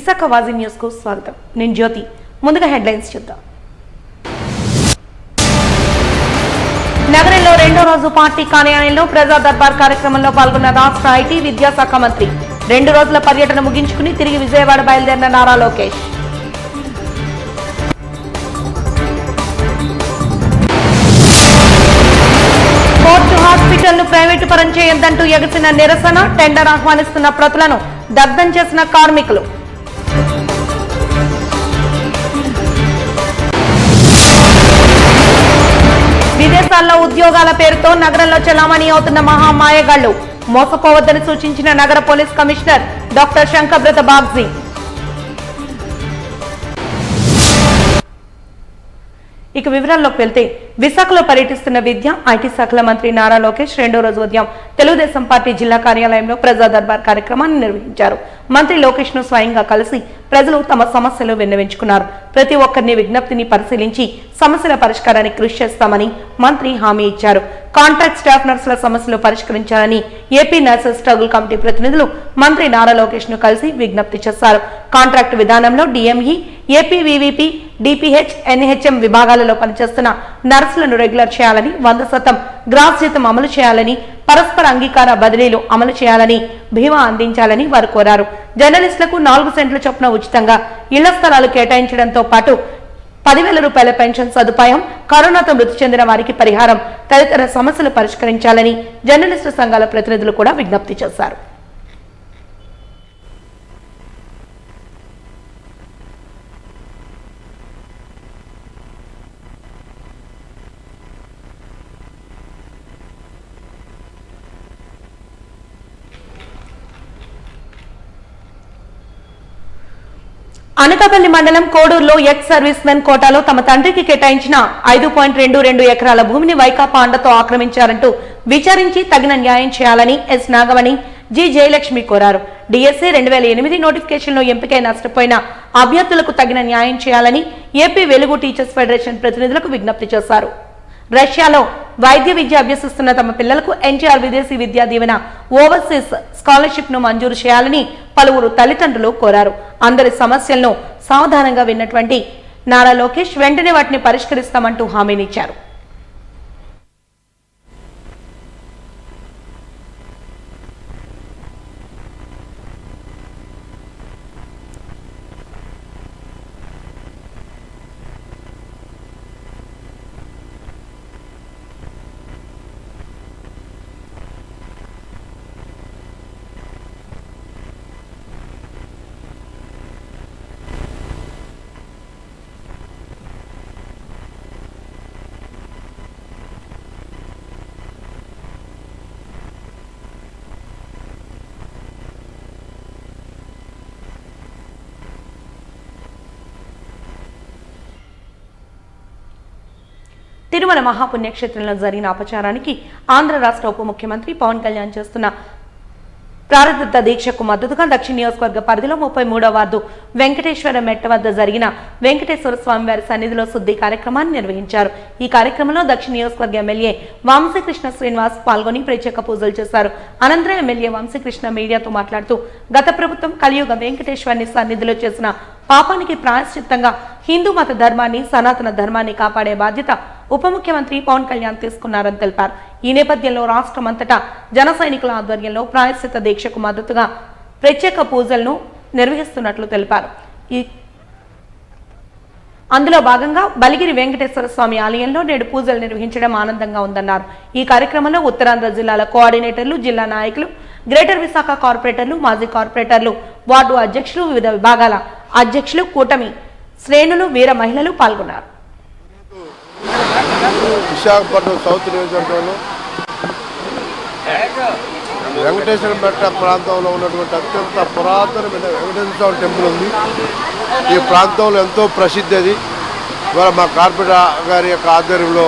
Visakha వాజీ news కు స్వాగతం. నేను జ్యోతి. ముందుగా హెడ్లైన్స్ చూద్దాం. నగరంలో రెండో రోజు పార్టీ కార్యాలయంలో ప్రజా దర్బార్ కార్యక్రమంలో పాల్గొన్న రాష్ట్ర ఐటీ విద్యాశాఖ మంత్రి. 2 రోజుల పర్యటన ముగించుకుని తిరిగి విజయవాడ బయలుదేరిన నారా లోకేష్. కోర్టు హాస్పిటల్ ను ప్రైవేటు పరం చేయొద్దంటూ ఎగసిన నిరసన, టెండర్ ఆహ్వానిస్తున్న ప్రతులను దగ్ధం చేసిన కార్మికులు. విదేశాల్లో ఉద్యోగాల పేరుతో నగరంలో చలామణి అవుతున్న మహామాయగాళ్లు. మోసపోవద్దని సూచించిన నగర police commissioner doctor Shankhabrata Bagchi. ఇక వివరాల్లోకి వెళ్తే, విశాఖలో పర్యటిస్తున్న విద్య, ఐటీ శాఖల మంత్రి నారా లోకేష్ 2వ రోజు ఉదయం తెలుగుదేశం పార్టీ జిల్లా కార్యాలయంలో ప్రజా దర్బార్ కార్యక్రమాన్ని నిర్వహించారు. మంత్రి లోకేష్ ను స్వయంగా కలిసి ప్రజలు తమ సమస్యలు విన్నవించుకున్నారు. ప్రతి ఒక్కరిని విజ్ఞప్తిని పరిశీలించి సమస్యల పరిష్కారానికి కృషి చేస్తామని మంత్రి హామీ ఇచ్చారు. కాంట్రాక్ట్ స్టాఫ్ నర్సుల సమస్యలు పరిష్కరించాలని ఏపీ నర్సెస్ స్ట్రగుల్ కమిటీ ప్రతినిధులు మంత్రి నారా లోకేష్ ను కలిసి విజ్ఞప్తి చేశారు. కాంట్రాక్ట్ విధానంలో డిఎంఈ, ఏపీవీవీపీ, డిపిహెచ్, ఎన్హెచ్ఎం విభాగాలలో పనిచేస్తున్న నర్సులను రెగ్యులర్ చేయాలని, 100% గ్రాస్ జీతం అమలు చేయాలని, పరస్పర అంగీకార బదిలీలు అమలు చేయాలని, బీమా అందించాలని వారు కోరారు. జర్నలిస్టులకు 4 సెంట్ల చొప్పున ఉచితంగా ఇళ్ల స్థలాలు కేటాయించడంతో పాటు 10,000 రూపాయల పెన్షన్ సదుపాయం, కరోనాతో మృతి చెందిన వారికి పరిహారం తదితర సమస్యలు పరిష్కరించాలని జర్నలిస్టు సంఘాల ప్రతినిధులు కూడా విజ్ఞప్తి చేశారు. అనకాపల్లి మండలం కోడూరులో ఎక్స్ సర్వీస్ మెన్ కోటాలో తమ తండ్రికి కేటాయించిన 5.22 ఎకరాల భూమిని వైకాపా అండతో ఆక్రమించారంటూ విచారించి తగిన న్యాయం చేయాలని ఎస్ నాగమణి, జి జయలక్ష్మి కోరారు. డిఎస్సీ 2008 నోటిఫికేషన్లో ఎంపికై నష్టపోయిన అభ్యర్థులకు తగిన న్యాయం చేయాలని ఏపీ వెలుగు టీచర్స్ ఫెడరేషన్ ప్రతినిధులకు విజ్ఞప్తి చేశారు. రష్యాలో వైద్య విద్య అభ్యసిస్తున్న తమ పిల్లలకు ఎన్టీఆర్ విదేశీ విద్యా దీవెన ఓవర్సీస్ స్కాలర్షిప్ ను మంజూరు చేయాలని పలువురు తల్లిదండ్రులు కోరారు. అందరి సమస్యలను సావధానంగా విన్నటువంటి నారా లోకేష్ వెంటనే వాటిని పరిష్కరిస్తామంటూ హామీనిచ్చారు. తిరుమల మహాపుణ్యక్షేత్రంలో జరిగిన అపచారానికి ఆంధ్ర రాష్ట్ర ఉప ముఖ్యమంత్రి పవన్ కళ్యాణ్ చేస్తున్న ప్రారంభ దీక్షకు మద్దతుగా దక్షిణ నియోజకవర్గ పరిధిలో 33వ వార్డు వెంకటేశ్వర మెట్ట వద్ద జరిగిన వెంకటేశ్వర స్వామి వారి సన్నిధిలో శుద్ధి కార్యక్రమాన్ని నిర్వహించారు. ఈ కార్యక్రమంలో దక్షిణ నియోజకవర్గ ఎమ్మెల్యే వంశీకృష్ణ శ్రీనివాస్ పాల్గొని ప్రత్యేక పూజలు చేశారు. అనంతరం ఎమ్మెల్యే వంశీకృష్ణ మీడియాతో మాట్లాడుతూ గత ప్రభుత్వం కలియుగ వెంకటేశ్వరుని సన్నిధిలో చేసిన పాపానికి ప్రాయశ్చిత్తంగా హిందూ మత ధర్మాన్ని, సనాతన ధర్మాన్ని కాపాడే బాధ్యత ఉప ముఖ్యమంత్రి పవన్ కళ్యాణ్ తీసుకున్నారని తెలిపారు. ఈ నేపథ్యంలో రాష్ట్రమంతటా జన సైనికుల ఆధ్వర్యంలో ప్రాయశ్చిత్త దీక్షకు మద్దతుగా ప్రత్యేక పూజలను నిర్వహిస్తున్నట్లు తెలిపారు. అందులో భాగంగా బలిగిరి వెంకటేశ్వర స్వామి ఆలయంలో నేడు పూజలు నిర్వహించడం ఆనందంగా ఉందన్నారు. ఈ కార్యక్రమంలో ఉత్తరాంధ్ర జిల్లాల కోఆర్డినేటర్లు, జిల్లా నాయకులు, గ్రేటర్ విశాఖ కార్పొరేటర్లు, మాజీ కార్పొరేటర్లు, వార్డు అధ్యక్షులు, వివిధ విభాగాల అధ్యక్షులు, కూటమి శ్రేణులు, వీర మహిళలు పాల్గొన్నారు. విశాఖపట్నం సౌత్ నియోజకవర్గంలో వెంకటేశ్వర మెట్ట ప్రాంతంలో ఉన్నటువంటి అత్యంత పురాతనమైన వెంకటేశ్వర స్వామి టెంపుల్ ఉంది. ఈ ప్రాంతంలో ఎంతో ప్రసిద్ధి అది. ఇవాళ మా కార్పొరేటర్ గారి యొక్క ఆధ్వర్యంలో,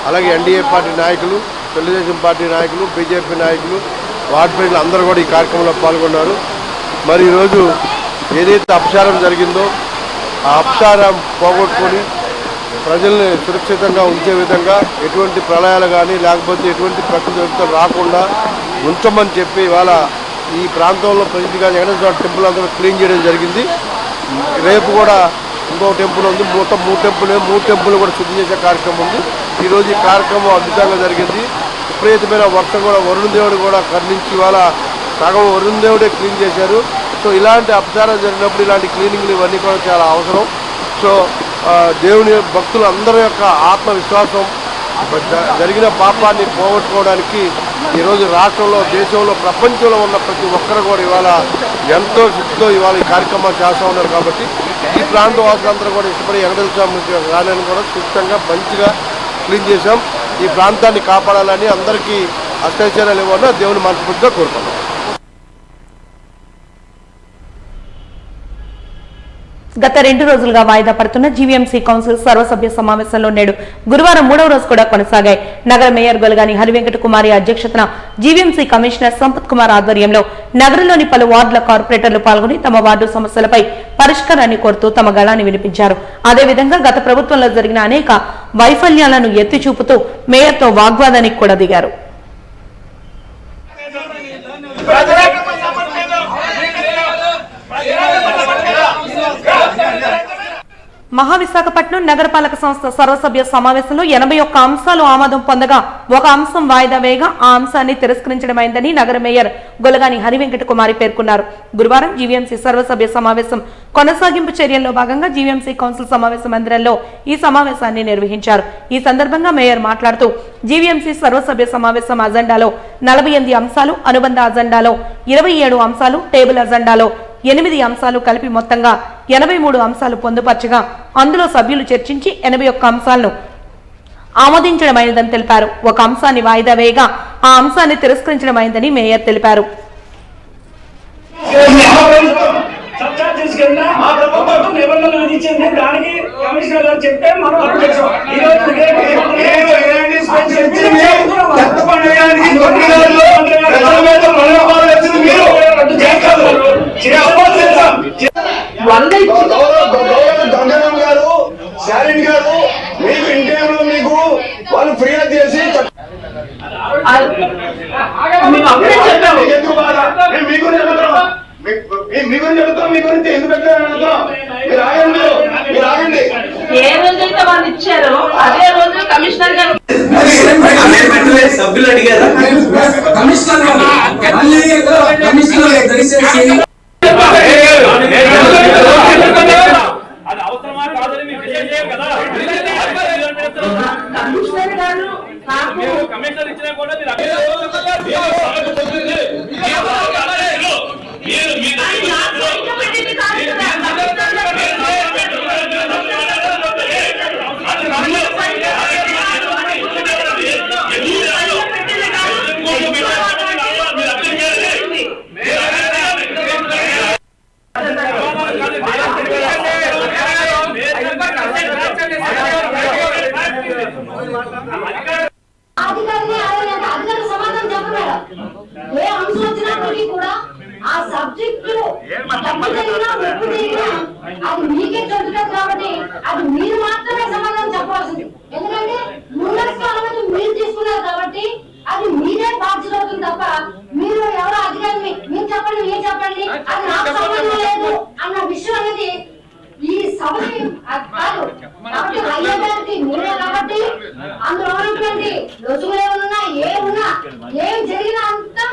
అలాగే ఎన్డీఏ పార్టీ నాయకులు, తెలుగుదేశం పార్టీ నాయకులు, బీజేపీ నాయకులు, వార్డు ప్రజలు అందరూ కూడా ఈ కార్యక్రమంలో పాల్గొన్నారు. మరి ఈరోజు ఏదైతే అపచారం జరిగిందో ఆ అపచారం పోగొట్టుకొని ప్రజల్ని సురక్షితంగా ఉంచే విధంగా ఎటువంటి ప్రళయాలు కానీ లేకపోతే ఎటువంటి ప్రకృతి విపత్తులు రాకుండా ఉంచమని చెప్పి ఇవాళ ఈ ప్రాంతంలో ప్రసిద్ధిగా వెంకటేశ్వర టెంపుల్ అంతా క్లీన్ చేయడం జరిగింది. రేపు కూడా ఇంకో టెంపుల్ ఉంది, మొత్తం 3 టెంపుల్ కూడా శుద్ధి చేసే కార్యక్రమం ఉంది. ఈరోజు ఈ కార్యక్రమం అద్భుతంగా జరిగింది. విపరీతమైన వర్షం కూడా వరుణ దేవుడు కూడా కరుణించి ఇవాళ సగం వరుణ దేవుడే క్లీన్ చేశారు. సో ఇలాంటి అపచారాలు జరిగినప్పుడు ఇలాంటి క్లీనింగ్లు ఇవన్నీ కూడా చాలా అవసరం. సో దేవుని భక్తులు అందరి యొక్క ఆత్మవిశ్వాసం జరిగిన పాపాన్ని పోగొట్టుకోవడానికి ఈరోజు రాష్ట్రంలో, దేశంలో, ప్రపంచంలో ఉన్న ప్రతి ఒక్కరు కూడా ఇవాళ ఎంతో శుద్ధితో ఇవాళ ఈ కార్యక్రమాలు చేస్తూ ఉన్నారు. కాబట్టి ఈ ప్రాంత వాసులందరూ కూడా ఇష్టపడి వెంకటేశ్వర స్వామి గాలిని కూడా శుద్ధంగా మంచిగా క్లీన్ చేశాం. ఈ ప్రాంతాన్ని కాపాడాలని అందరికీ అష్టైశ్వర్యాలు ఇవ్వాలని దేవుని మనస్ఫూర్తిగా కోరుకున్నాం. గత 2 రోజులుగా వాయిదా పడుతున్న జీవీఎంసీ కౌన్సిల్ సర్వసభ్య సమావేశంలో నేడు గురువారం 3వ రోజు కూడా కొనసాగాయి. నగర మేయర్ గొలగాని హరివెంకట కుమారి అధ్యక్షతన జీవీఎంసీ కమిషనర్ సంపత్ కుమార్ ఆధ్వర్యంలో నగరంలోని పలు వార్డుల కార్పొరేటర్లు పాల్గొని తమ వార్డు సమస్యలపై పరిష్కారాన్ని కోరుతూ తమ గళాన్ని వినిపించారు. అదేవిధంగా గత ప్రభుత్వంలో జరిగిన అనేక వైఫల్యాలను ఎత్తి చూపుతూ మేయర్తో వాగ్వాదానికి కూడా దిగారు. మహావిశాఖపట్నం నగరపాలక సంస్థ సర్వసభ్య సమావేశంలో 81 అంశాలు ఆమోదం పొందగా ఒక అంశం వాయిదా వేయగా ఆ అంశాన్ని తిరస్కరించడమైందని నగర మేయర్ గొలగాని హరివెంకట కుమారి పేర్కొన్నారు. గురువారం జీవీఎంసీ సర్వసభ్య సమావేశం కొనసాగింపు చర్యల్లో భాగంగా జీవీఎంసీ కౌన్సిల్ సమావేశ మందిరంలో ఈ సమావేశాన్ని నిర్వహించారు. ఈ సందర్భంగా మేయర్ మాట్లాడుతూ జీవీఎంసీ సర్వసభ్య సమావేశం అజెండాలో 48 అంశాలు, అనుబంధ అజెండాలో 27 అంశాలు, టేబుల్ అజెండాలో 8 అంశాలు కలిపి మొత్తంగా 83 అంశాలు పొందుపరచగా అందులో సభ్యులు చర్చించి 81 అంశాలను ఆమోదించడమైనదని తెలిపారు. ఒక అంశాన్ని వాయిదా వేయగా ఆ అంశాన్ని తిరస్కరించడమైందని మేయర్ తెలిపారు. వాళ్ళు ఫిర్యాదు చేసి మీ గురించి చెబుతాం, మీ గురించి ఎందుకు మీరు ఆగండి. ఏ రోజైతే వాళ్ళు ఇచ్చారో అదే రోజు కమిషనర్ గారు సభ్యులు అడిగారు. కమిషనర్ ఇచ్చినా కూడా ఏ అంశం వచ్చినప్పటికీ కూడా ఆ సబ్జెక్టు అది మీకే చెబుతుంది కాబట్టి అది మీరు మాత్రమే సమాధానం చెప్పాల్సింది. ఎందుకంటే ముందస్తు అనుమతి మీరు తీసుకున్నారు కాబట్టి అది మీరే బాధ్యత అవుతుంది తప్ప మీరు ఎవరో అధికారిని మీరు చెప్పండి అది నాకు సంబంధం లేదు అన్న విషయం అనేది ఈ సభకి కాదు. కాబట్టి అయ్యేదానికి మీరే కాబట్టి అందులో ఉన్నటువంటి రుజువులు ఏమన్నా ఏమున్నా ఏం జరిగినా అంతా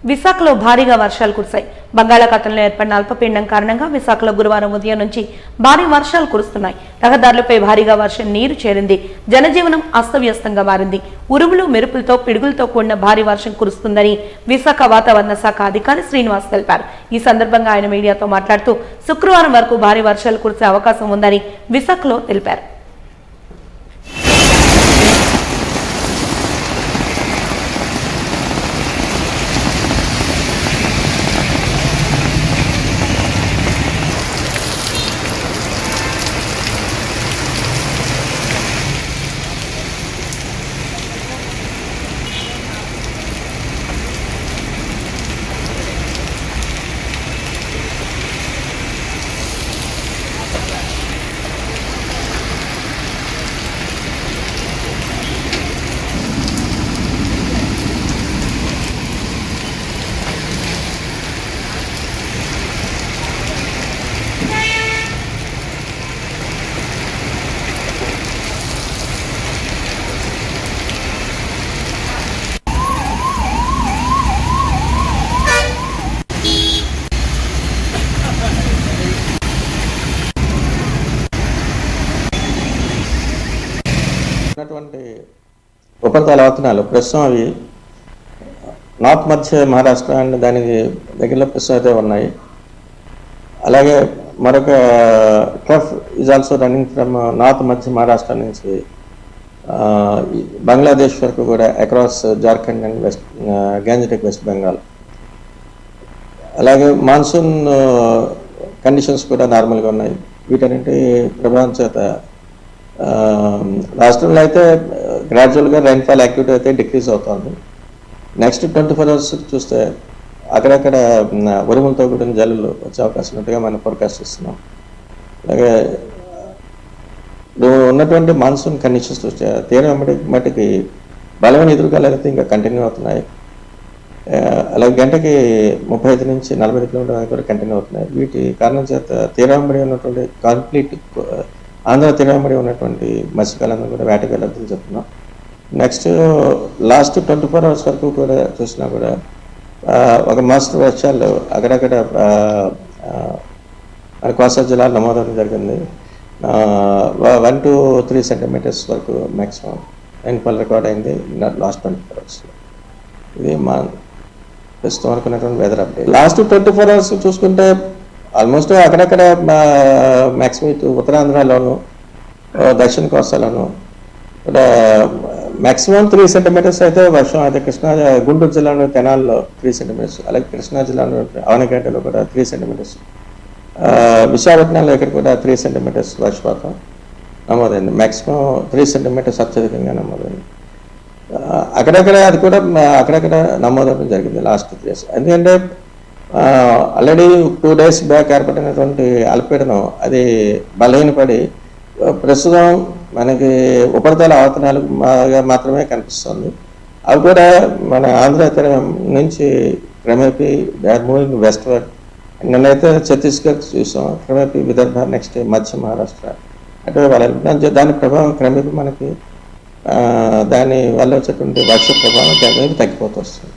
విశాఖలో భారీగా వర్షాలు కురిశాయి. బంగాళాఖాతంలో ఏర్పడిన అల్పపీడనం కారణంగా విశాఖలో గురువారం ఉదయం నుంచి భారీ వర్షాలు కురుస్తున్నాయి. రహదారులపై భారీగా వర్షం నీరు చేరింది. జనజీవనం అస్తవ్యస్తంగా మారింది. ఉరుములు మెరుపులతో పిడుగులతో కూడిన భారీ వర్షం కురుస్తుందని విశాఖ వాతావరణ శాఖ అధికారి శ్రీనివాస్ తెలిపారు. ఈ సందర్భంగా ఆయన మీడియాతో మాట్లాడుతూ శుక్రవారం వరకు భారీ వర్షాలు కురిసే అవకాశం ఉందని విశాఖలో తెలిపారు. ఉపరితల అవతనాలు ప్రస్తుతం అవి నార్త్ మధ్య మహారాష్ట్ర అండ్ దానికి దగ్గరలో ప్రస్తుతం అయితే ఉన్నాయి. అలాగే మరొక trough is also running from north మధ్య మహారాష్ట్ర నుంచి బంగ్లాదేశ్ వరకు కూడా across Jharkhand and Gangetic west Bengal. అలాగే మాన్సూన్ కండిషన్స్ కూడా నార్మల్గా ఉన్నాయి. వీటన్నింటి ప్రభావం చేత రాష్ట్రంలో అయితే గ్రాడ్యువల్గా రైన్ఫాల్ యాక్టివిటీ అయితే డిక్రీజ్ అవుతుంది. నెక్స్ట్ 24 hours చూస్తే అక్కడక్కడ ఉరుములతో కూడిన జల్లులు వచ్చే అవకాశం ఉన్నట్టుగా మనం ఫోర్కాస్ట్ ఇస్తున్నాం. అలాగే ఉన్నటువంటి మాన్సూన్ కండిషన్స్ చూస్తే తీరం మట్టికి బలమైన ఎదురుగాలు అయితే ఇంకా కంటిన్యూ అవుతున్నాయి. అలాగే గంటకి 35 నుంచి 40 కిలోమీటర్ల వరకు కంటిన్యూ అవుతున్నాయి. వీటి కారణం చేత తీరాంబడి ఉన్నటువంటి కంప్లీట్ ఆంధ్ర తీరాంబడి ఉన్నటువంటి మత్స్యకాలంలో కూడా వేటకి వెళ్ళొద్దని చెప్తున్నాం. నెక్స్ట్ లాస్ట్ 24 hours వరకు కూడా చూసినా కూడా ఒక మోస్తరు వర్షాలు అక్కడక్కడ మన కోస్తా జిల్లాలో నమోదవడం జరిగింది. 1 to 3 centimeters వరకు మ్యాక్సిమం రైన్ఫాల్ రికార్డ్ అయింది లాస్ట్ 24 hours. ఇది మా ప్రస్తుతం వరకు ఉన్నటువంటి వెదర్ అప్డేట్. లాస్ట్ 24 hours చూసుకుంటే ఆల్మోస్ట్ అక్కడక్కడ మ్యాక్సిమం ఇటు ఉత్తరాంధ్రలోను దక్షిణ కోస్తాలోను కూడా మ్యాక్సిమం 3 centimeters అయితే వర్షం అయితే గుంటూరు జిల్లాలో తెనాల్లో 3 centimeters, అలాగే కృష్ణా జిల్లాలో అవనగడ్డలో కూడా 3 centimeters, విశాఖపట్నంలో ఇక్కడ కూడా 3 centimeters వర్షపాతం నమోదైంది. మ్యాక్సిమం 3 centimeters అత్యధికంగా నమోదైంది. అక్కడక్కడ అది కూడా అక్కడక్కడ నమోదవడం జరిగింది లాస్ట్ 3 days. ఎందుకంటే ఆల్రెడీ 2 days బ్యాక్ ఏర్పడినటువంటి అల్పపీడనం అది బలహీనపడి ప్రస్తుతం మనకి ఉపరితల ఆవర్తనాలు మాత్రమే కనిపిస్తుంది. అవి కూడా మన ఆంధ్ర తీరం నుంచి క్రమేపీ మూవింగ్ వెస్ట్వర్డ్. నిన్నైతే ఛత్తీస్గఢ్ చూసాం, క్రమేపీ విదర్భ, నెక్స్ట్ మధ్య మహారాష్ట్ర అటువైపు వెళ్ళాలి. దాని ప్రభావం క్రమేపీ మనకి దాని వల్ల వచ్చేటువంటి వర్ష ప్రభావం క్రమేపీ తగ్గిపోతూ వస్తుంది.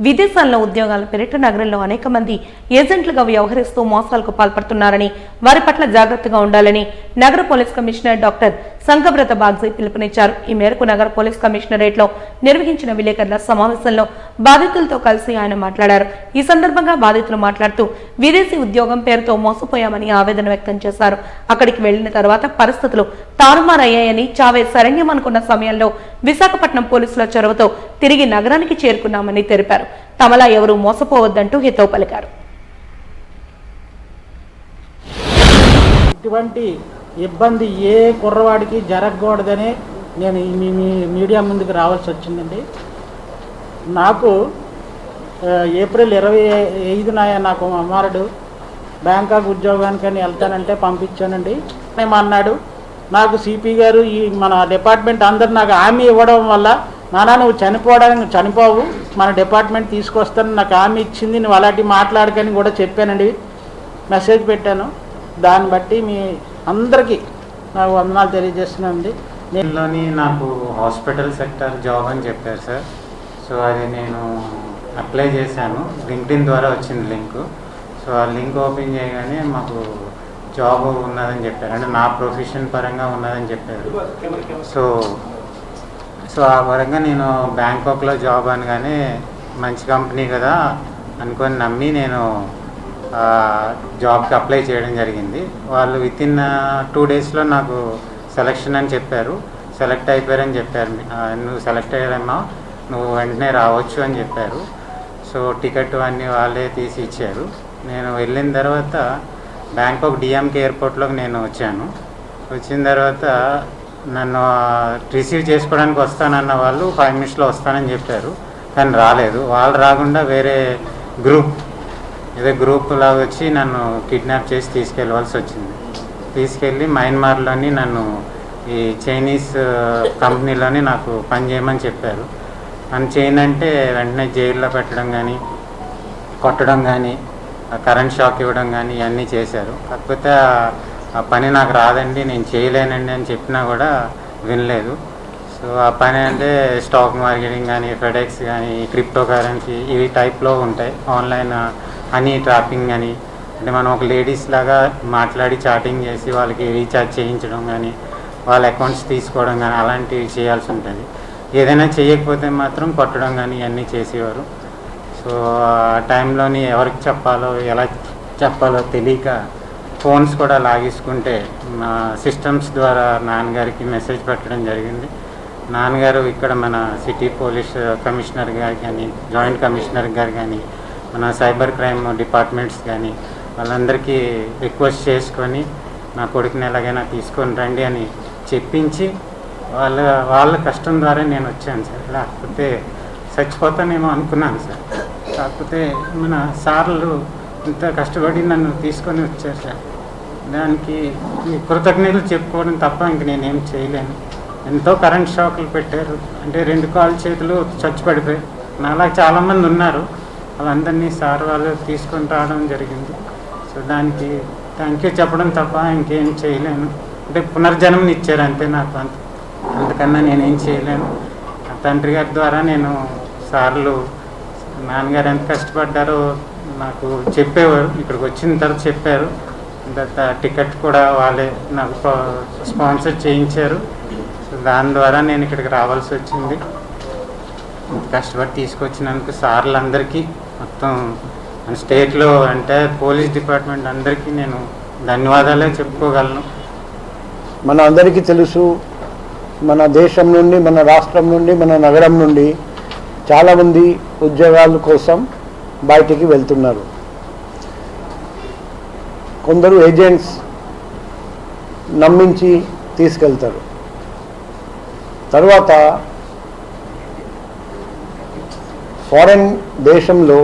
విదేశాల్లో ఉద్యోగాల పేరిట నగరంలో అనేక మంది ఏజెంట్లుగా వ్యవహరిస్తూ మోసాలకు పాల్పడుతున్నారని, వారి పట్ల జాగ్రత్తగా ఉండాలని నగర పోలీస్ కమిషనర్ డాక్టర్ సంఘబ్రత బాగ్జీ పిలుపునిచ్చారు. ఈ మేరకు నగర పోలీస్ కమిషనరేట్ లో నిర్వహించిన విలేకరుల సమావేశంలో బాధితులతో కలిసి ఆయన మాట్లాడారు. ఈ సందర్భంగా బాధితులు మాట్లాడుతూ విదేశీ ఉద్యోగం పేరుతో మోసపోయామని ఆవేదన వ్యక్తం చేశారు. అక్కడికి వెళ్లిన తర్వాత పరిస్థితులు తారుమారయ్యాయని, చావే శరణ్యం అనుకున్న సమయంలో విశాఖపట్నం పోలీసుల చొరవతో తిరిగి నగరానికి చేరుకున్నామని తెలిపారు. తమలా ఎవరూ మోసపోవద్దంటూ హితవు పలికారు. ఇటువంటి ఇబ్బంది ఏ కుర్రవాడికి జరగకూడదని నేను మీ మీడియా ముందుకు రావాల్సి వచ్చిందండి. నాకు ఏప్రిల్ 25న నాకు అమ్మారుడు బ్యాంకాక్ ఉద్యోగానికని వెళ్తానంటే పంపించానండి. ఏమన్నాడు, నాకు సిపి గారు ఈ మన డిపార్ట్మెంట్ అందరు నాకు హామీ ఇవ్వడం వల్ల నానా నువ్వు చనిపోవు, మన డిపార్ట్మెంట్ తీసుకొస్తాను నాకు హామీ ఇచ్చింది, నువ్వు అలాంటి మాట్లాడకని కూడా చెప్పానండి, మెసేజ్ పెట్టాను. దాన్ని బట్టి మీ అందరికీ నాకు వందనాలు తెలియజేస్తున్నానండి. దీనిలోని నాకు హాస్పిటల్ సెక్టర్ జాబ్ అని చెప్పారు సార్. సో అది నేను అప్లై చేశాను, లింక్డ్ఇన్ ద్వారా వచ్చింది లింక్. సో ఆ లింక్ ఓపెన్ చేయగానే మాకు జాబ్ ఉన్నదని చెప్పారు, అంటే నా ప్రొఫెషన్ పరంగా ఉన్నదని చెప్పారు. సో ఆ పరంగా నేను బ్యాంకాక్లో జాబ్ అనగానే మంచి కంపెనీ కదా అనుకొని నమ్మి నేను జాబ్కి అప్లై చేయడం జరిగింది. వాళ్ళు వితిన్ 2 daysలో నాకు సెలక్షన్ అని చెప్పారు, సెలెక్ట్ అయిపోయారని చెప్పారు. నువ్వు సెలెక్ట్ అయ్యారమ్మా, నువ్వు వెంటనే రావచ్చు అని చెప్పారు. సో టికెట్ అన్నీ వాళ్ళే తీసి ఇచ్చారు. నేను వెళ్ళిన తర్వాత బ్యాంకాక్ డిఎంకే ఎయిర్పోర్ట్లోకి నేను వచ్చాను. వచ్చిన తర్వాత నన్ను రిసీవ్ చేసుకోవడానికి వస్తానన్న వాళ్ళు 5 minutesలో వస్తానని చెప్పారు, కానీ రాలేదు. వాళ్ళు రాకుండా వేరే గ్రూప్ లాగా వచ్చి నన్ను కిడ్నాప్ చేసి తీసుకెళ్ళవలసి వచ్చింది. తీసుకెళ్ళి మయన్మార్లోని నన్ను ఈ చైనీస్ కంపెనీలోని నాకు పని చేయమని చెప్పారు. నన్ను చేయనంటే వెంటనే జైల్లో పెట్టడం కానీ, కొట్టడం కానీ, కరెంట్ షాక్ ఇవ్వడం కానీ ఇవన్నీ చేశారు. కాకపోతే ఆ పని నాకు రాదండి, నేను చేయలేనండి అని చెప్పినా కూడా వినలేదు. సో ఆ పని అంటే స్టాక్ మార్కెటింగ్ కానీ, ఫెడెక్స్ కానీ, క్రిప్టో కరెన్సీ ఇవి టైప్లో ఉంటాయి. ఆన్లైన్ హనీ ట్రాపింగ్ అని అంటే మనం ఒక లేడీస్ లాగా మాట్లాడి చాటింగ్ చేసి వాళ్ళకి రీఛార్జ్ చేయించడం కానీ వాళ్ళ అకౌంట్స్ తీసుకోవడం కానీ అలాంటివి చేయాల్సి ఉంటుంది. ఏదైనా చేయకపోతే మాత్రం కొట్టడం కానీ ఇవన్నీ చేసేవారు. సో ఆ టైంలోని ఎవరికి చెప్పాలో ఎలా చెప్పాలో తెలియక ఫోన్స్ కూడా లాగేసుకుంటే మా సిస్టమ్స్ ద్వారా నాన్నగారికి మెసేజ్ పెట్టడం జరిగింది. నాన్నగారు ఇక్కడ మన సిటీ పోలీస్ కమిషనర్ గారు కానీ, జాయింట్ కమిషనర్ గారు కానీ, మన సైబర్ క్రైమ్ డిపార్ట్మెంట్స్ కానీ వాళ్ళందరికీ రిక్వెస్ట్ చేసుకొని నా కొడుకుని ఎలాగైనా తీసుకొని రండి అని చెప్పించి వాళ్ళ కష్టం ద్వారా నేను వచ్చాను సార్. లేకపోతే చచ్చిపోతానేమో అనుకున్నాను సార్. కాకపోతే మన సార్లు ఇంత కష్టపడి నన్ను తీసుకొని వచ్చారు సార్. దానికి కృతజ్ఞతలు చెప్పుకోవడం తప్ప ఇంక నేనేం చేయలేను. ఎంతో కరెంట్ షాకులు పెట్టారు. అంటే 2 కాళ్ళు చేతులు చచ్చి పడిపోయాయి. నాలా చాలామంది ఉన్నారు. వాళ్ళందరినీ సార్ వాళ్ళు తీసుకొని రావడం జరిగింది. సో దానికి థ్యాంక్ యూ చెప్పడం తప్ప ఇంకేం చేయలేను. అంటే పునర్జన్మని ఇచ్చారు అంతే నాకు. అంతకన్నా నేనేం చేయలేను. తండ్రి గారి ద్వారా నేను సార్లు నాన్నగారు ఎంత కష్టపడ్డారో నాకు చెప్పేవారు. ఇక్కడికి వచ్చిన తర్వాత చెప్పారు. తర్వాత టికెట్ కూడా వాళ్ళే నాకు స్పాన్సర్ చేయించారు. సో దాని ద్వారా నేను ఇక్కడికి రావాల్సి వచ్చింది. కష్టపడి తీసుకొచ్చినందుకు సార్లందరికీ మొత్తం మన స్టేట్లో అంటే పోలీస్ డిపార్ట్మెంట్ అందరికీ నేను ధన్యవాదాలే చెప్పుకోగలను. మన అందరికీ తెలుసు, మన దేశం నుండి, మన రాష్ట్రం నుండి, మన నగరం నుండి చాలామంది ఉద్యోగాల కోసం బయటికి వెళ్తున్నారు. కొందరు ఏజెంట్స్ నమ్మించి తీసుకెళ్తారు. తర్వాత ఫారెన్ దేశంలో,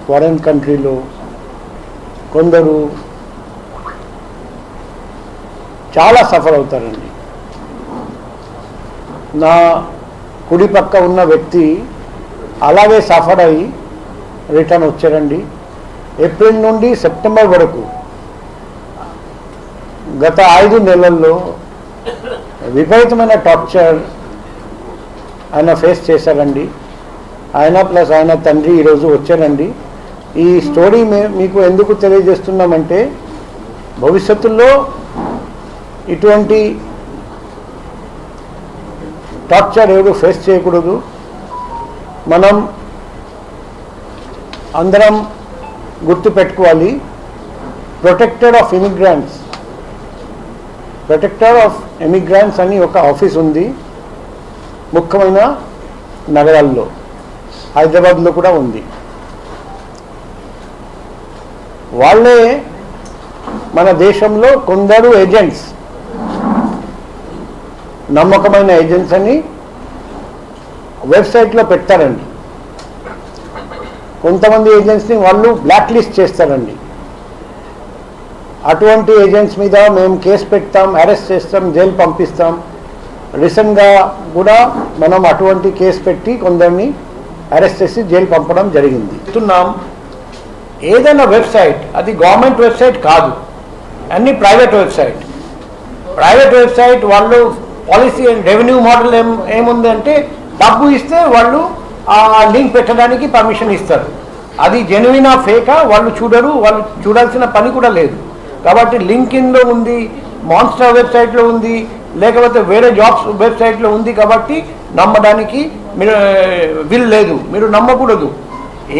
ఫారెన్ కంట్రీలో కొందరు చాలా సఫర్ అవుతారండి. నా కుడి పక్క ఉన్న వ్యక్తి అలాగే సఫర్ అయ్యి రిటర్న్ వచ్చారండి. ఏప్రిల్ నుండి సెప్టెంబర్ వరకు గత 5 నెలల్లో విపరీతమైన టార్చర్ ఆయన ఫేస్ చేశారండి. ఆయన ప్లస్ ఆయన తండ్రి ఈరోజు వచ్చారండి. ఈ స్టోరీ మీకు ఎందుకు తెలియజేస్తున్నామంటే భవిష్యత్తులో ఇటువంటి టార్చర్ ఎవరు ఫేస్ చేయకూడదు. మనం అందరం గుర్తుపెట్టుకోవాలి, ప్రొటెక్టర్ ఆఫ్ ఇమిగ్రెంట్స్ అని ఒక ఆఫీస్ ఉంది ముఖ్యమైన నగరాల్లో. హైదరాబాద్లో కూడా ఉంది. వాళ్ళే మన దేశంలో కొందరు ఏజెంట్స్, నమ్మకమైన ఏజెంట్స్ అని వెబ్సైట్లో పెడతారండి. కొంతమంది ఏజెంట్స్ని వాళ్ళు బ్లాక్ లిస్ట్ చేస్తారండి. అటువంటి ఏజెంట్స్ మీద మేము కేసు పెడతాం, అరెస్ట్ చేస్తాం, జైలు పంపిస్తాం. రీసెంట్గా కూడా మనం అటువంటి కేసు పెట్టి కొందరిని అరెస్ట్ చేసి జైలు పంపడం జరిగింది. చెప్తున్నాం, ఏదైనా వెబ్సైట్ అది గవర్నమెంట్ వెబ్సైట్ కాదు, అన్ని ప్రైవేట్ వెబ్సైట్ వాళ్ళు పాలసీ అండ్ రెవెన్యూ మోడల్ ఏముంది అంటే డబ్బు ఇస్తే వాళ్ళు ఆ లింక్ పెట్టడానికి పర్మిషన్ ఇస్తారు. అది జెన్యునా ఫేకా వాళ్ళు చూడరు, వాళ్ళు చూడాల్సిన పని కూడా లేదు. కాబట్టి లింక్ఇన్లో ఉంది, మాన్స్టర్ వెబ్సైట్లో ఉంది, లేకపోతే వేరే జాబ్స్ వెబ్సైట్లో ఉంది. కాబట్టి నమ్మడానికి వీలు లేదు, మీరు నమ్మకూడదు.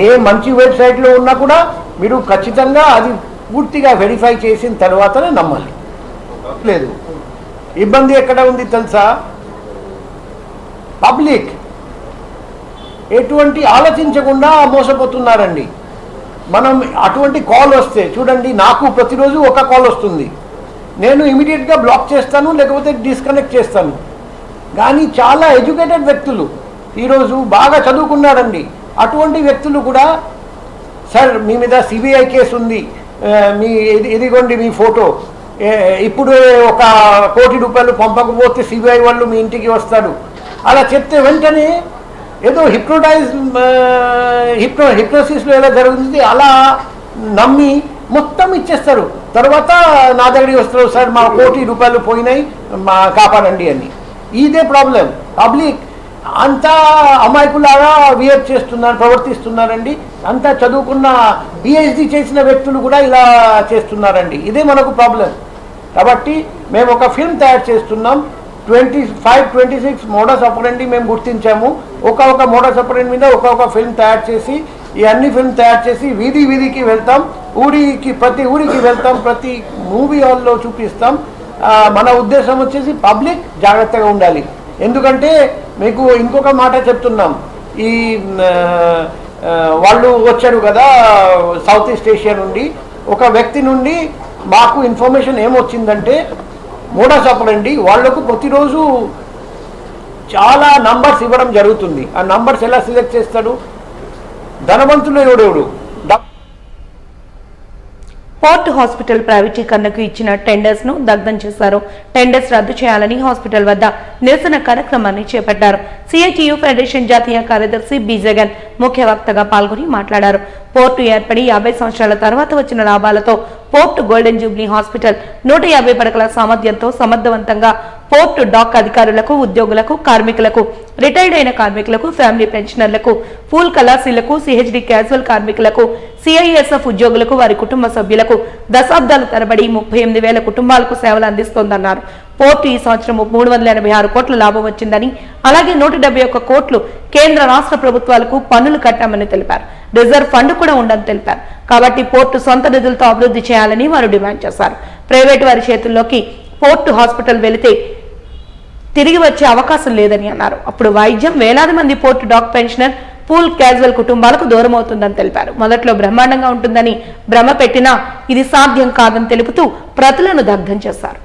ఏ మంచి వెబ్సైట్లో ఉన్నా కూడా మీరు ఖచ్చితంగా అది పూర్తిగా వెరిఫై చేసిన తర్వాతనే నమ్మాలి. లేదు, ఇబ్బంది ఎక్కడ ఉంది తెలుసా? పబ్లిక్ ఎటువంటి ఆలోచించకుండా మోసపోతున్నారండి. మనం అటువంటి కాల్ వస్తే చూడండి, నాకు ప్రతిరోజు ఒక కాల్ వస్తుంది, నేను ఇమీడియట్గా బ్లాక్ చేస్తాను, లేకపోతే డిస్కనెక్ట్ చేస్తాను. కానీ చాలా ఎడ్యుకేటెడ్ వ్యక్తులు ఈరోజు బాగా చదువుకున్నారండి, అటువంటి వ్యక్తులు కూడా సార్ మీ మీద సిబిఐ కేసు ఉంది, మీ ఇదిగోండి మీ ఫోటో, ఇప్పుడు 1 కోటి రూపాయలు పంపకపోతే సిబిఐ వాళ్ళు మీ ఇంటికి వస్తారు అలా చెప్తే వెంటనే ఏదో హిప్నోసిస్లో ఎలా జరుగుతుంది అలా నమ్మి మొత్తం ఇచ్చేస్తారు. తర్వాత నా దగ్గరికి వస్తారు, సార్ మా 1 కోటి రూపాయలు పోయినాయి, మా కాపాడండి అని. ఇదే ప్రాబ్లం. పబ్లిక్ అంతా అమాయకులాగా బిహేవ్ చేస్తున్నారు, ప్రవర్తిస్తున్నారండి. అంతా చదువుకున్న పిహెచ్డి చేసిన వ్యక్తులు కూడా ఇలా చేస్తున్నారండి. ఇదే మనకు ప్రాబ్లం. కాబట్టి మేము ఒక ఫిల్మ్ తయారు చేస్తున్నాం. 25-26 మోడస్ ఆపరెండి మేము గుర్తించాము. ఒక మోడస్ ఆపరెండి మీద ఒక ఫిల్మ్ తయారు చేసి, ఈ అన్ని ఫిల్మ్ తయారు చేసి వీధికి వెళ్తాం, ప్రతి ఊరికి వెళ్తాం, ప్రతి మూవీ హాల్లో చూపిస్తాం. మన ఉద్దేశం వచ్చేసి పబ్లిక్ జాగ్రత్తగా ఉండాలి. ఎందుకంటే మీకు ఇంకొక మాట చెప్తున్నాం. ఈ వాళ్ళు వచ్చారు కదా సౌత్ ఈస్ట్ ఏషియా నుండి, ఒక వ్యక్తి నుండి మాకు ఇన్ఫర్మేషన్ ఏమొచ్చిందంటే మోడస్ ఆపరెండి వాళ్లకు ప్రతిరోజు చాలా నంబర్స్ ఇవ్వడం జరుగుతుంది. ఆ నంబర్స్ ఎలా సెలెక్ట్ చేస్తాడు? ధనవంతులు ఎవడెవడు పోర్ట్ హాస్పిటల్ ప్రైవేటీకరణకు ఇచ్చిన టెండర్స్ ను దగ్ధం చేశారు. టెండర్స్ రద్దు చేయాలని హాస్పిటల్ వద్ద నిరసన కార్యక్రమాన్ని చేపట్టారు. సిఐటియు ఫెడరేషన్ జాతీయ కార్యదర్శి బి జగన్ ముఖ్య వక్తగా పాల్గొని మాట్లాడారు. పోర్టు ఏర్పడి 50 సంవత్సరాల తర్వాత వచ్చిన లాభాలతో పోర్టు గోల్డెన్ జూబ్లీ హాస్పిటల్ 150 పడకల సామర్థ్యంతో సమర్థవంతంగా పోర్టు డాక్ అధికారులకు, ఉద్యోగులకు, కార్మికులకు, రిటైర్డ్ అయిన కార్మికులకు, ఫ్యామిలీ పెన్షనర్లకు, పూల్ కళాశీలకు, సిహెచ్డి క్యాజువల్ కార్మికులకు, సిఐఎస్ఎఫ్ ఉద్యోగులకు, వారి కుటుంబ సభ్యులకు దశాబ్దాల తరబడి 38,000 కుటుంబాలకు సేవలు అందిస్తోందన్నారు. పోర్టు ఈ సంవత్సరం 386 కోట్ల లాభం వచ్చిందని, అలాగే 171 కోట్లు కేంద్ర రాష్ట్ర ప్రభుత్వాలకు పన్నులు కట్టామని తెలిపారు. రిజర్వ్ ఫండ్ కూడా ఉందని తెలిపారు. కాబట్టి పోర్టు సొంత నిధులతో అభివృద్ధి చేయాలని వారు డిమాండ్ చేశారు. ప్రైవేటు వారి చేతుల్లోకి పోర్టు హాస్పిటల్ వెళితే తిరిగి వచ్చే అవకాశం లేదని అన్నారు. అప్పుడు వైద్యం వేలాది మంది port dock pensioner, pool casual కుటుంబాలకు దూరం అవుతుందని తెలిపారు. మొదట్లో బ్రహ్మాండంగా ఉంటుందని భ్రమ పెట్టినా ఇది సాధ్యం కాదని తెలుపుతూ ప్రతులను దగ్ధం చేశారు.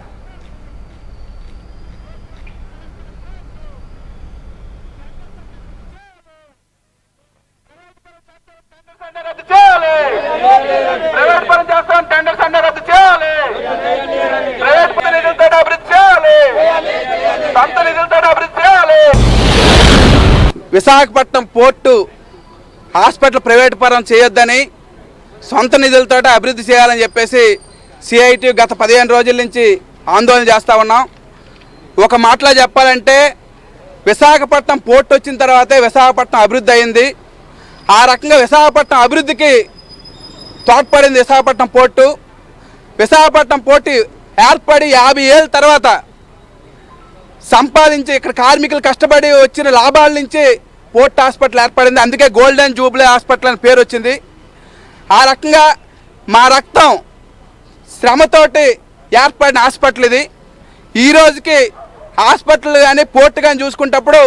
విశాఖపట్నం పోర్టు హాస్పిటల్ ప్రైవేట్ పరం చేయొద్దని, సొంత నిధులతో అభివృద్ధి చేయాలని చెప్పేసి సిఐటి గత 15 రోజుల నుంచి ఆందోళన చేస్తూ ఉన్నాం. ఒక మాటలో చెప్పాలంటే విశాఖపట్నం పోర్టు వచ్చిన తర్వాతే విశాఖపట్నం అభివృద్ధి అయింది. ఆ రకంగా విశాఖపట్నం అభివృద్ధికి తోడ్పడింది విశాఖపట్నం పోర్టు. విశాఖపట్నం పోర్టు ఏర్పడి 50 ఏళ్ళ తర్వాత సంపాదించి ఇక్కడ కార్మికులు కష్టపడి వచ్చిన లాభాల నుంచి పోర్ట్ హాస్పిటల్ ఏర్పడింది. అందుకే గోల్డెన్ జూబ్లీ హాస్పిటల్ అని పేరు వచ్చింది. ఆ రకంగా మా రక్తం శ్రమతోటి ఏర్పడిన హాస్పిటల్ ఇది. ఈ రోజుకి హాస్పిటల్ కానీ పోర్టు కానీ చూసుకున్నప్పుడు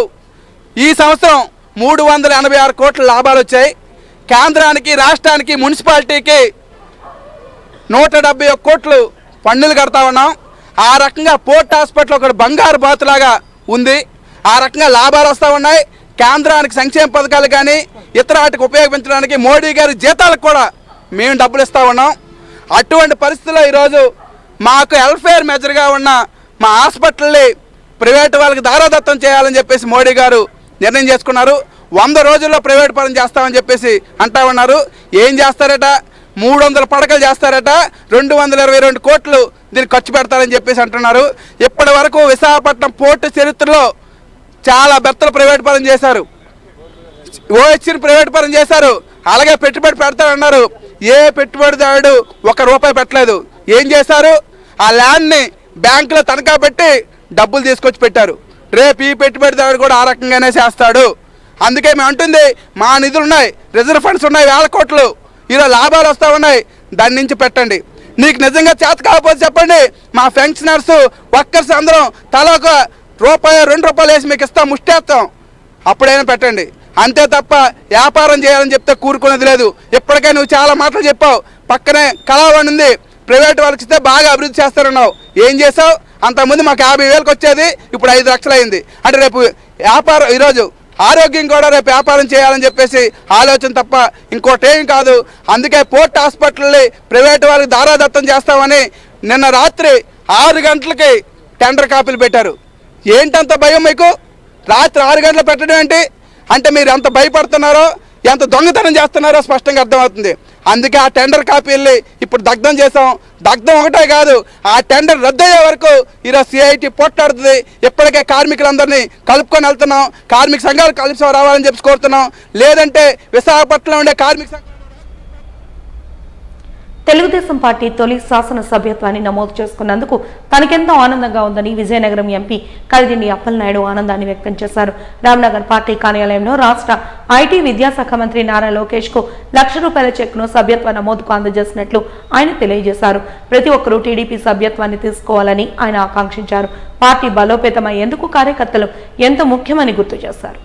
ఈ సంవత్సరం 386 కోట్ల లాభాలు వచ్చాయి. కేంద్రానికి, రాష్ట్రానికి, మున్సిపాలిటీకి 171 కోట్లు పన్నులు కడతా ఉన్నాం. ఆ రకంగా పోర్ట్ హాస్పిటల్ ఒక బంగారు బాతులాగా ఉంది. ఆ రకంగా లాభాలు వస్తూ ఉన్నాయి. కేంద్రానికి సంక్షేమ పథకాలు కానీ ఇతర వాటికి ఉపయోగించడానికి మోడీ గారి జీతాలకు కూడా మేము డబ్బులు ఇస్తూ ఉన్నాం. అటువంటి పరిస్థితుల్లో ఈరోజు మాకు వెల్ఫేర్ మెజర్గా ఉన్న మా హాస్పిటల్ని ప్రైవేట్ వాళ్ళకి దారాదత్తం చేయాలని చెప్పేసి మోడీ గారు నిర్ణయం చేసుకున్నారు. 100 రోజుల్లో ప్రైవేట్ పరం చేస్తామని చెప్పేసి అంటా ఉన్నారు. ఏం చేస్తారట? 300 పడకలు చేస్తారట, 222 కోట్లు దీన్ని ఖర్చు పెడతారని చెప్పేసి అంటున్నారు. ఇప్పటి వరకు విశాఖపట్నం పోర్టు చరిత్రలో చాలా బెత్తలు ప్రైవేట్ పరం చేశారు. ఓహెచ్ని ప్రైవేట్ పరం చేశారు. అలాగే పెట్టుబడి పెడతారన్నారు. ఏ పెట్టుబడిదారుడు ₹1 పెట్టలేదు. ఏం చేశారు? ఆ ల్యాండ్ని బ్యాంకులో తనఖా పెట్టి డబ్బులు తీసుకొచ్చి పెట్టారు. రేపు ఈ పెట్టుబడిదారుడు కూడా ఆ రకంగానే చేస్తాడు. అందుకే మేము అంటుంది, మా నిధులు ఉన్నాయి, రిజర్వ్ ఫండ్స్ ఉన్నాయి, 1000 కోట్లు, ఈరోజు లాభాలు వస్తూ ఉన్నాయి, దాని నుంచి పెట్టండి. నీకు నిజంగా చేత కాకపోతే చెప్పండి, మా పెన్షనర్స్, వర్కర్స్ అందరం తలా ₹1, ₹2 వేసి మీకు ఇస్తాం, ముష్టేస్తాం, అప్పుడైనా పెట్టండి. అంతే తప్ప వ్యాపారం చేయాలని చెప్తే కూరుకునేది లేదు. ఇప్పటికే నువ్వు చాలా మాటలు చెప్పావు. పక్కనే కళావాణి ఉంది, ప్రైవేట్ వాళ్ళకి ఇస్తే బాగా అభివృద్ధి చేస్తారన్నావు. ఏం చేసావు? అంతకుముందు మాకు 50,000 వచ్చేది, ఇప్పుడు 5 లక్షలు అయింది. అంటే రేపు వ్యాపారం, ఈరోజు ఆరోగ్యం కూడా రేపు వ్యాపారం చేయాలని చెప్పేసి ఆలోచన తప్ప ఇంకోటేం కాదు. అందుకే పోర్ట్ హాస్పిటల్ని ప్రైవేట్ వాళ్ళకి దారాదత్తం చేస్తామని నిన్న రాత్రి 6 గంటలకి టెండర్ కాపీలు పెట్టారు. ఏంటంత భయం మీకు? రాత్రి 6 గంటలు పెట్టడం ఏంటి? అంటే మీరు ఎంత భయపడుతున్నారో, ఎంత దొంగతనం చేస్తున్నారో స్పష్టంగా అర్థమవుతుంది. అందుకే ఆ టెండర్ కాపీల్ని ఇప్పుడు దగ్ధం చేసాం. దగ్ధం ఒకటే కాదు, ఆ టెండర్ రద్దయ్యే వరకు ఈరోజు సిఐటి పోట్లాడుతుంది. ఇప్పటికే కార్మికులందరినీ కలుపుకొని వెళ్తున్నాం. కార్మిక సంఘాలు కలిసి రావాలని చెప్పి కోరుతున్నాం. లేదంటే విశాఖపట్నంలో ఉండే కార్మిక సంఘాలు తెలుగుదేశం పార్టీ తొలి శాసన సభ్యత్వాన్ని నమోదు చేసుకున్నందుకు తనకెంతో ఆనందంగా ఉందని విజయనగరం ఎంపీ కలిదిండి అప్పలనాయుడు ఆనందాన్ని వ్యక్తం చేశారు. రామ్నగర్ పార్టీ కార్యాలయంలో రాష్ట్ర ఐటీ విద్యాశాఖ మంత్రి నారా లోకేష్ కు ₹1,00,000 చెక్ను సభ్యత్వ నమోదుకు అందజేసినట్లు ఆయన తెలియజేశారు. ప్రతి ఒక్కరూ టీడీపీ సభ్యత్వాన్ని తీసుకోవాలని ఆయన ఆకాంక్షించారు. పార్టీ బలోపేతమయ్యేందుకు కార్యకర్తలు ఎంతో ముఖ్యమని గుర్తు చేశారు.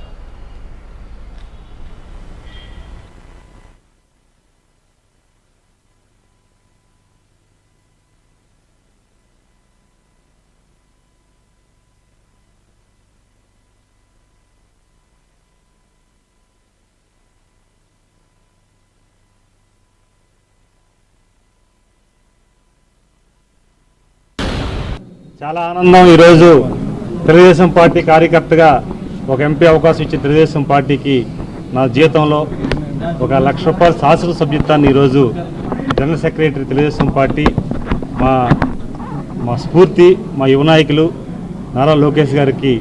చాలా ఆనందం. ఈరోజు తెలుగుదేశం పార్టీ కార్యకర్తగా ఒక ఎంపీ అవకాశం ఇచ్చిన తెలుగుదేశం పార్టీకి నా జీవితంలో ఒక ₹1,00,000 శాశ్వత సభ్యత్వాన్ని ఈరోజు జనరల్ సెక్రటరీ తెలుగుదేశం పార్టీ మా స్ఫూర్తి మా యువ నాయకులు నారా లోకేష్ గారికి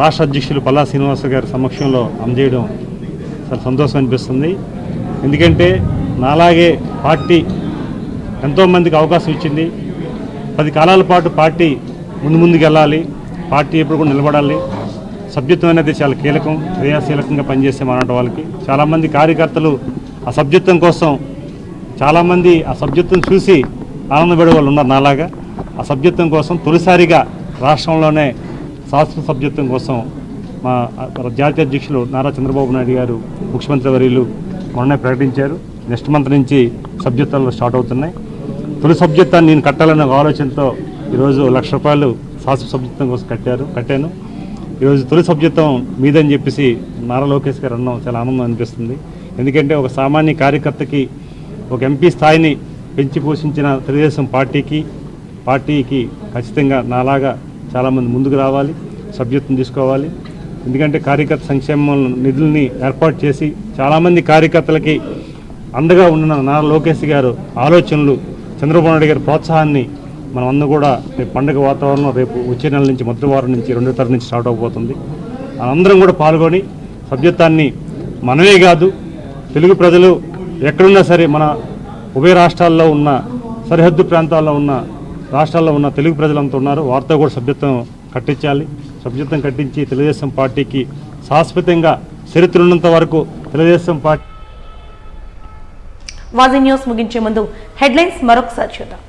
రాష్ట్ర అధ్యక్షులు పల్లా శ్రీనివాస గారి సమక్షంలో అందజేయడం చాలా సంతోషం అనిపిస్తుంది. ఎందుకంటే నాలాగే పార్టీ ఎంతోమందికి అవకాశం ఇచ్చింది. 10 కాలాల పాటు పార్టీ ముందుకు వెళ్ళాలి, పార్టీ ఎప్పుడు కూడా నిలబడాలి. సభ్యత్వం అనేది చాలా కీలకం, క్రియాశీలకంగా పనిచేసే మానవ వాళ్ళకి. చాలామంది కార్యకర్తలు ఆ సభ్యత్వం కోసం చాలామంది ఆ సభ్యత్వం చూసి ఆనందపడే వాళ్ళు ఉన్నారు. నాలాగా ఆ సభ్యత్వం కోసం తొలిసారిగా రాష్ట్రంలోనే శాశ్వత సభ్యత్వం కోసం మా జాతీయ అధ్యక్షులు నారా చంద్రబాబు నాయుడు గారు ముఖ్యమంత్రి వర్యులు మొన్నే ప్రకటించారు. నెక్స్ట్ మంత్ నుంచి సభ్యత్వాలు స్టార్ట్ అవుతున్నాయి. తొలి సభ్యత్వాన్ని నేను కట్టాలన్న ఆలోచనతో ఈరోజు ₹1,00,000 శాశ్వత సభ్యత్వం కోసం కట్టాను. ఈరోజు తొలి సభ్యత్వం మీదని చెప్పేసి నారా లోకేష్ గారు అన్నాం, చాలా ఆనందం అనిపిస్తుంది. ఎందుకంటే ఒక సామాన్య కార్యకర్తకి ఒక ఎంపీ స్థాయిని పెంచి పోషించిన తెలుగుదేశం పార్టీకి ఖచ్చితంగా నాలాగా చాలామంది ముందుకు రావాలి, సభ్యత్వం తీసుకోవాలి. ఎందుకంటే కార్యకర్త సంక్షేమ నిధుల్ని ఏర్పాటు చేసి చాలామంది కార్యకర్తలకి అండగా ఉన్న నారా లోకేష్ గారు ఆలోచనలు, చంద్రబాబు నాయుడు గారి ప్రోత్సాహాన్ని మనం అందరూ కూడా రేపు పండుగ వాతావరణం రేపు వచ్చే నెల నుంచి మొదటి వారం నుంచి 2వ తారీఖు నుంచి స్టార్ట్ అవబోతుంది. అందరం కూడా పాల్గొని సభ్యత్వాన్ని మనమే కాదు తెలుగు ప్రజలు ఎక్కడున్నా సరే మన ఉభయ రాష్ట్రాల్లో ఉన్న సరిహద్దు ప్రాంతాల్లో ఉన్న రాష్ట్రాల్లో ఉన్న తెలుగు ప్రజలంతా ఉన్నారు, వారితో కూడా సభ్యత్వం కట్టించాలి. సభ్యత్వం కట్టించి తెలుగుదేశం పార్టీకి శాశ్వతంగా చరిత్ర ఉన్నంత వరకు తెలుగుదేశం పార్టీ. వాజీ న్యూస్ ముగించే ముందు హెడ్లైన్స్ మరొకసారి చూద్దాం.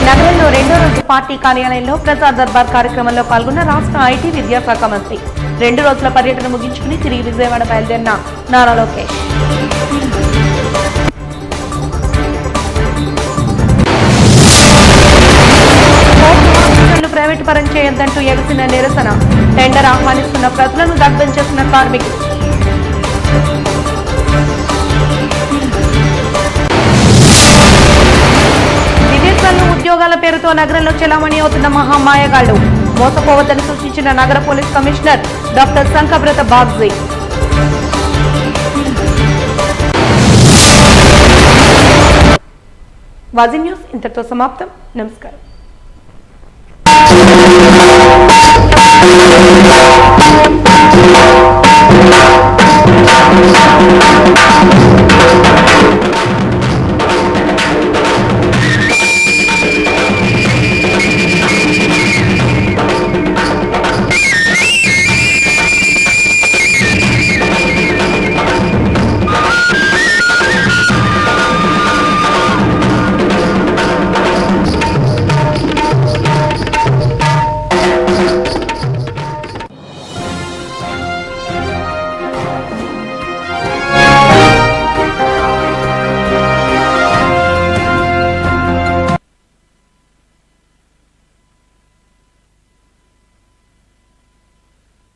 నగరంలో 2వ రోజు పార్టీ కార్యాలయంలో ప్రజా దర్బార్ కార్యక్రమంలో పాల్గొన్న రాష్ట్ర ఐటీ విద్యాశాఖ మంత్రి. 2 రోజుల పర్యటన ముగించుకుని తిరిగి విజయవాడ బయలుదేరిన నారా లోకేష్. ప్రైవేటు పరం చేయొద్దంటూ ఎగసిన నిరసన. టెండర్ ఆహ్వానిస్తున్న ప్రజలను దగ్ధం చేసిన కార్మికులు. విదేశాల్లో ఉద్యోగాల పేరుతో నగరంలో చెలామణి అవుతున్న మహామాయగాళ్లు. మోసపోవద్దని సూచించిన నగర police commissioner doctor Sankhabrata Bagchi. వాజీ న్యూస్ ఇంతటితో సమాప్తం. నమస్కారం.